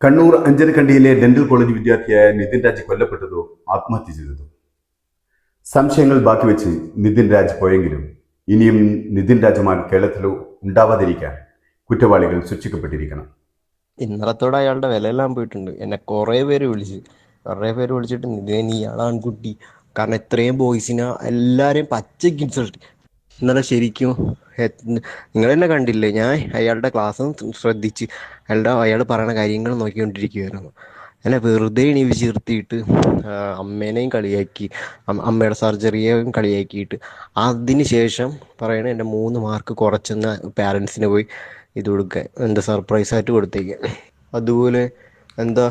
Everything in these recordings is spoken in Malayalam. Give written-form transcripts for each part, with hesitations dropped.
കണ്ണൂർ അഞ്ചരക്കണ്ടിയിലെ ഡെന്റൽ കോളേജ് വിദ്യാർത്ഥിയായ നിതിൻ രാജ് കൊല്ലപ്പെട്ടതോ ആത്മഹത്യ ചെയ്തതോ? സംശയങ്ങൾ ബാക്കി വെച്ച് നിതിൻ രാജ് പോയെങ്കിലും ഇനിയും നിതിൻ രാജുമാൻ കേരളത്തിൽ ഉണ്ടാവാതിരിക്കാൻ കുറ്റവാളികൾ ശിക്ഷിക്കപ്പെട്ടിരിക്കണം. ഇന്നലത്തോടെ അയാളുടെ വിലയെല്ലാം പോയിട്ടുണ്ട്. എന്നെ കുറേ പേര് വിളിച്ചിട്ട് നിതിൻ ഇയാളാൺകുട്ടി, കാരണം ഇത്രയും ബോയ്സിനെ എല്ലാവരെയും പച്ചയ്ക്ക് ഇൻസൾട്ട്. ഇന്നലെ ശരിക്കും നിങ്ങൾ തന്നെ കണ്ടില്ലേ, ഞാൻ അയാളുടെ ക്ലാസ് ശ്രദ്ധിച്ച് അയാൾ പറയുന്ന കാര്യങ്ങൾ നോക്കിക്കൊണ്ടിരിക്കുകയായിരുന്നു. എന്നെ വെറുതെ എണീപ്പിച്ച് നിർത്തിയിട്ട് അമ്മേനെയും കളിയാക്കി, അമ്മയുടെ സർജറിയെയും കളിയാക്കിയിട്ട് അതിന് ശേഷം പറയണ എൻ്റെ 3 മാർക്ക് കുറച്ചെന്ന പാരൻസിന് പോയി ഇത് കൊടുക്കാൻ, എന്താ സർപ്രൈസായിട്ട് കൊടുത്തേക്കാൻ. അതുപോലെ എന്താ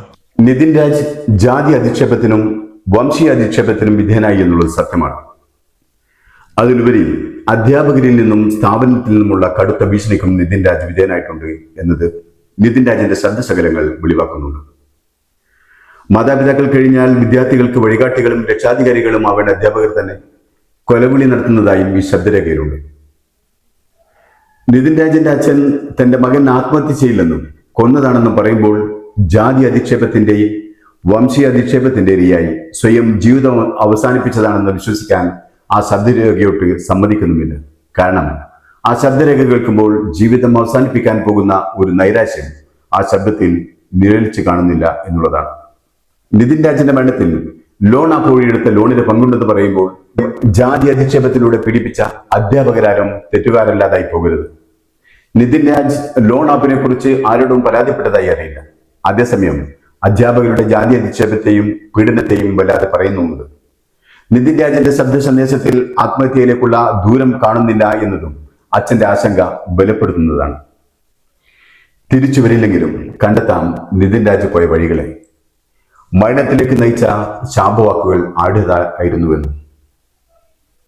നിതിൻ രാജ് ജാതി അധിക്ഷേപത്തിനും വംശീയ അധിക്ഷേപത്തിനും വിധേയനായി എന്നുള്ളത് സത്യമാണ്. അതിലുപരി അധ്യാപകരിൽ നിന്നും സ്ഥാപനത്തിൽ നിന്നുമുള്ള കടുത്ത ഭീഷണിക്കും നിതിൻ രാജ് വിധേയനായിട്ടുണ്ട് എന്നത് നിതിൻ രാജിന്റെ ശ്രദ്ധശകലങ്ങൾ വെളിവാക്കുന്നുണ്ട്. മാതാപിതാക്കൾ കഴിഞ്ഞാൽ വിദ്യാർത്ഥികൾക്ക് വഴികാട്ടികളും രക്ഷാധികാരികളും അവരുടെ അധ്യാപകർ തന്നെ കൊലവിളി നടത്തുന്നതായും ഈ ശബ്ദരേഖയിലുണ്ട്. നിതിൻ രാജിന്റെ അച്ഛൻ തന്റെ മകൻ ആത്മഹത്യ ചെയ്യില്ലെന്നും കൊന്നതാണെന്നും പറയുമ്പോൾ ജാതി അധിക്ഷേപത്തിന്റെയും വംശീയ അധിക്ഷേപത്തിന്റെ ഇരയായി സ്വയം ജീവിതം അവസാനിപ്പിച്ചതാണെന്ന് വിശ്വസിക്കാൻ ആ ശബ്ദരേഖയോട്ട് സമ്മതിക്കുന്നുമില്ല. കാരണം ആ ശബ്ദരേഖ കേൾക്കുമ്പോൾ ജീവിതം അവസാനിപ്പിക്കാൻ പോകുന്ന ഒരു നൈരാശ്യം ആ ശബ്ദത്തിൽ നിഴലിച്ച് കാണുന്നില്ല എന്നുള്ളതാണ്. നിതിൻ രാജിന്റെ മരണത്തിൽ ലോൺ ആപ്പ് വഴിയെടുത്ത ലോണിന് പങ്കുണ്ടെന്ന് പറയുമ്പോൾ ജാതി അധിക്ഷേപത്തിലൂടെ പീഡിപ്പിച്ച അധ്യാപകരാരും തെറ്റുകാരല്ലാതായി പോകരുത്. നിതിൻ രാജ് ലോൺ ആപ്പിനെ കുറിച്ച് ആരോടും പരാതിപ്പെട്ടതായി അറിയില്ല. അതേസമയം അധ്യാപകരുടെ ജാതി അധിക്ഷേപത്തെയും പീഡനത്തെയും വല്ലാതെ പറയുന്നുണ്ട്. നിതിൻ രാജിന്റെ ശബ്ദ സന്ദേശത്തിൽ ആത്മഹത്യയിലേക്കുള്ള ദൂരം കാണുന്നില്ല എന്നതും അച്ഛന്റെ ആശങ്ക ബലപ്പെടുത്തുന്നതാണ്. തിരിച്ചു വരില്ലെങ്കിലും കണ്ടെത്താം നിതിൻ രാജ് പോയ വഴികളെ. മരണത്തിലേക്ക് നയിച്ച ശാപവാക്കുകൾ ആടുതായിരുന്നുവെന്നും